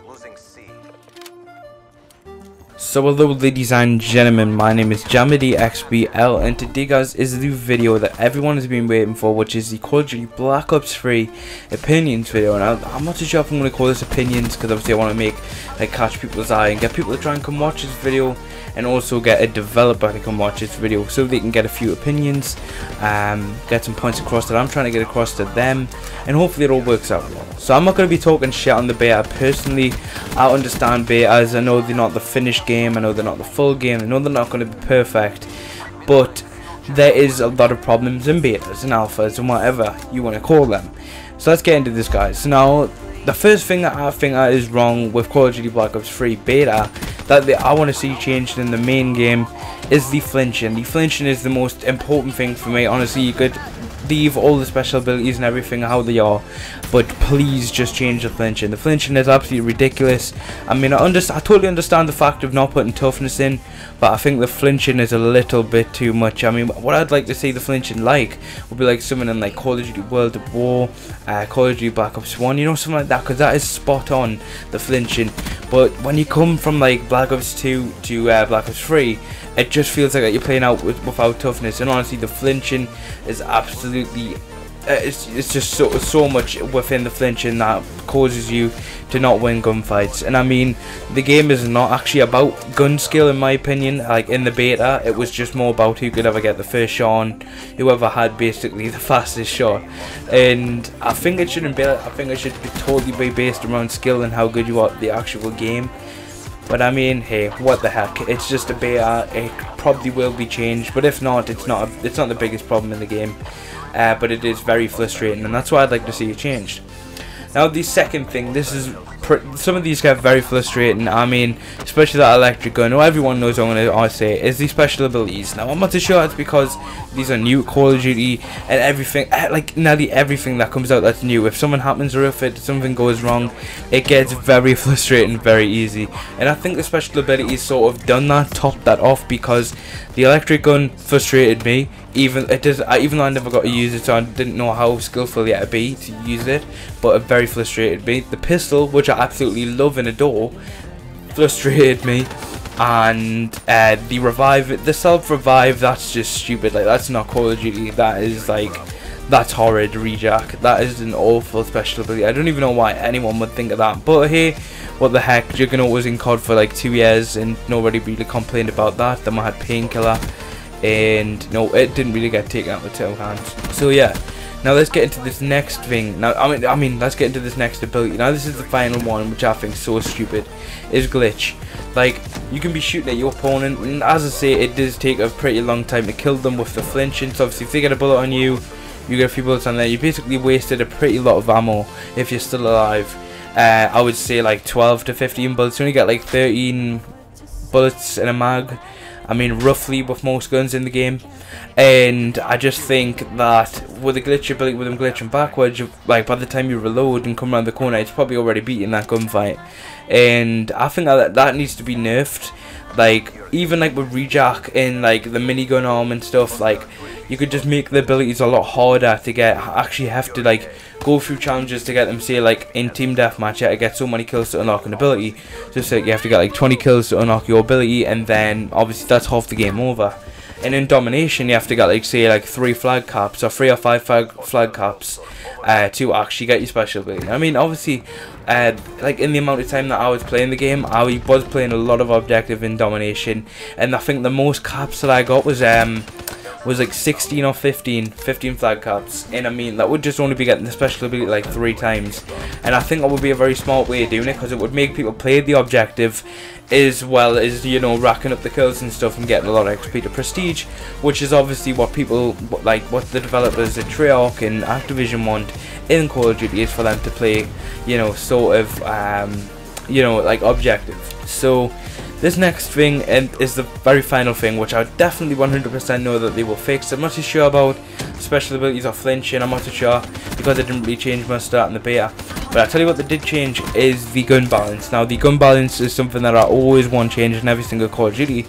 Losing C. So hello ladies and gentlemen, my name is JamadiXBL, and today guys is the video that everyone has been waiting for, which is the Call of Duty Black Ops 3 opinions video. And I'm not too sure if I'm going to call this opinions, because obviously I want to make catch people's eye and get people to try and come watch this video, and also get a developer to come watch this video so they can get a few opinions, get some points across that I'm trying to get across to them, and hopefully it all works out. So I'm not going to be talking shit on the beta. Personally, I understand betas. I know they're not the finished game, I know they're not the full game, I know they're not going to be perfect, but there is a lot of problems in betas and alphas and whatever you want to call them. So let's get into this, guys. Now, the first thing that I think that is wrong with Call of Duty Black Ops 3 beta that I want to see changed in the main game is the flinching. The flinching is the most important thing for me. Honestly, you could leave all the special abilities and everything how they are, but please just change the flinching. The flinching is absolutely ridiculous. I mean, I totally understand the fact of not putting toughness in, but I think the flinching is a little bit too much. I mean, what I'd like to see the flinching like would be like something in like Call of Duty World at War, Call of Duty Black Ops 1, you know, something like that, because that is spot on, the flinching. But when you come from like Black Ops 2 to Black Ops 3, it just feels like you're playing out without toughness. And honestly, the flinching is absolutely it's just so much within the flinching that causes you to not win gunfights. And I mean, the game is not actually about gun skill, in my opinion. Like in the beta, it was just more about who could ever get the first shot on, whoever had basically the fastest shot. And I think it shouldn't be. I think it should be totally be based around skill and how good you are at the actual game. But I mean, hey, what the heck? It's just a beta. It probably will be changed, but if not, it's not the biggest problem in the game. But it is very frustrating, and that's why I'd like to see it changed. Now, the second thing, some of these get very frustrating. I mean, especially that electric gun. Well, everyone knows what I'm going to say is the special abilities. Now, I'm not too sure it's because these are new Call of Duty and everything, like nearly everything that comes out that's new. If something happens or if something goes wrong, it gets very frustrating very easy. And I think the special abilities sort of topped that off, because the electric gun frustrated me. Even though I never got to use it, so I didn't know how skillful you had to be to use it, but it very frustrated me. The pistol, which I absolutely love and adore, frustrated me. And the self-revive, that's just stupid. Like, that's not Call of Duty. That is like, that's horrid, Rejack. That is an awful special ability. I don't even know why anyone would think of that. But hey, what the heck? Juggernaut was in COD for like 2 years and nobody really complained about that. Then we had Painkiller, and no, it didn't really get taken out with 2 hands. So yeah, now let's get into this next thing. Now I mean let's get into this next ability. Now this is the final one, which I think is so stupid, is glitch. Like, you can be shooting at your opponent, and as I say, it does take a pretty long time to kill them with the flinching. So obviously if they get a bullet on you, you get a few bullets on there, you basically wasted a pretty lot of ammo if you're still alive. I would say like 12 to 15 bullets. You only get like 13 bullets in a mag, I mean, roughly, with most guns in the game. And I just think that with the glitch ability, with them glitching backwards, like by the time you reload and come around the corner, it's probably already beating that gunfight. And I think that needs to be nerfed. Like, even like with Rejack and like the minigun arm and stuff, like you could just make the abilities a lot harder to get. Actually have to like go through challenges to get them. Say like in team deathmatch, you have to get so many kills to unlock an ability. Just like you have to get like 20 kills to unlock your ability, and then obviously that's half the game over. And in domination, you have to get like, say, like 3 flag caps or 3 or 5 flag caps to actually get your special ability. I mean, obviously, like in the amount of time that I was playing the game, I was playing a lot of objective in domination, and I think the most caps that I got was like 16 or 15 flag caps. And I mean, that would just only be getting the special ability like 3 times, and I think that would be a very smart way of doing it, because it would make people play the objective as well as, you know, racking up the kills and stuff and getting a lot of XP to prestige, which is obviously what people like, what the developers at Treyarch and Activision want in Call of Duty, is for them to play, you know, sort of you know, like objective. So this next thing is the very final thing, which I definitely 100% know that they will fix. I'm not too sure about special abilities or flinching. I'm not too sure, because it didn't really change much start in the beta. But I'll tell you what they did change is the gun balance. Now, the gun balance is something that I always want changed in every single Call of Duty,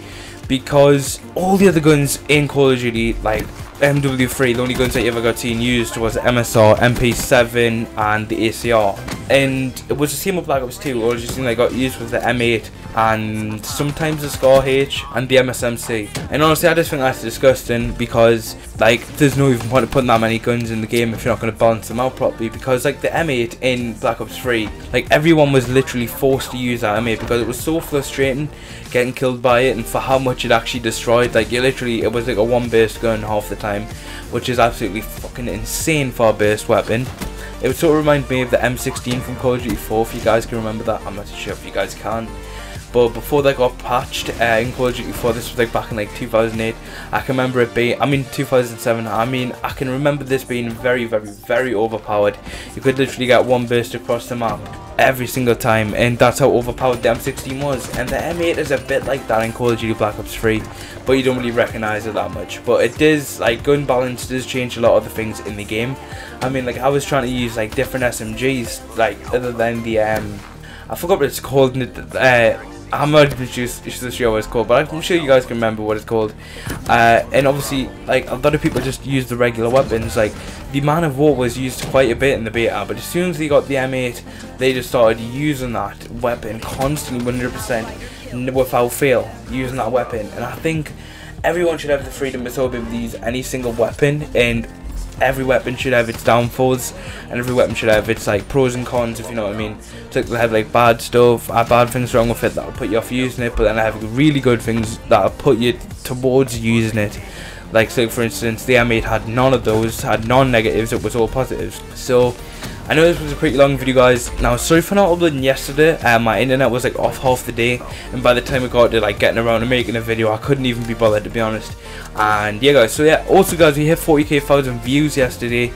because all the other guns in Call of Duty, like MW3, the only guns I ever got seen used was the MSR, MP7 and the ACR, and it was the same with Black Ops 2. All just thing I got used was the M8 and sometimes the Scar H and the MSMC. And honestly, I just think that's disgusting, because like there's no even point of putting that many guns in the game if you're not going to balance them out properly. Because like the M8 in Black Ops 3, like everyone was literally forced to use that M8 because it was so frustrating getting killed by it, and for how much it actually destroyed. Like you literally, it was like a one burst gun half the time, which is absolutely fucking insane for a burst weapon. It would sort of remind me of the M16 from Call of Duty 4, if you guys can remember that. I'm not sure if you guys can. But before they got patched in Call of Duty 4, this was like back in like 2008, I can remember it being, 2007, I can remember this being very, very, very overpowered. You could literally get one burst across the map every single time, and that's how overpowered the M16 was. And the M8 is a bit like that in Call of Duty Black Ops 3, but you don't really recognise it that much. But it does, like, gun balance does change a lot of the things in the game. I mean, like, I was trying to use like different SMGs, like other than the I forgot what it's called. I'm not just sure what it's called, but I'm sure you guys can remember what it's called. And obviously, like, a lot of people just use the regular weapons. Like, the Man of War was used quite a bit in the beta, but as soon as they got the M8, they just started using that weapon constantly, 100% without fail, using that weapon. And I think everyone should have the freedom to sort of use any single weapon, and every weapon should have its downfalls, and every weapon should have its like pros and cons, if you know what I mean. So they have like bad stuff, bad things wrong with it that'll put you off using it, but then I have really good things that'll put you towards using it. Like, so for instance, the M8 had none of those, had non-negatives, it was all positives. So I know this was a pretty long video, guys. Now, sorry for not uploading yesterday. My internet was like off half the day, and by the time we got to like getting around and making a video, I couldn't even be bothered, to be honest. And yeah, guys, so yeah, also guys, we hit 40,000 views yesterday.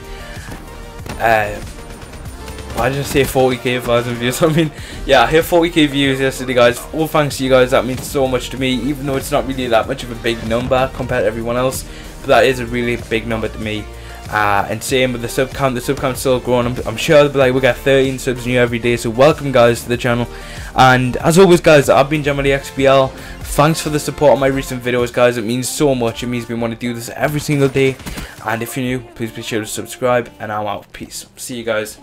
Why did I say 40,000 views? I mean, yeah, I hit 40k views yesterday, guys. All thanks to you guys, that means so much to me, even though it's not really that much of a big number compared to everyone else, but that is a really big number to me. And same with the sub count still growing. I'm sure like we get 13 subs new every day, so welcome guys to the channel. And as always, guys, I've been JamaliXBL. Thanks for the support on my recent videos, guys. It means so much. It means we want to do this every single day. And if you're new, please be sure to subscribe, and I'm out. Peace. See you guys.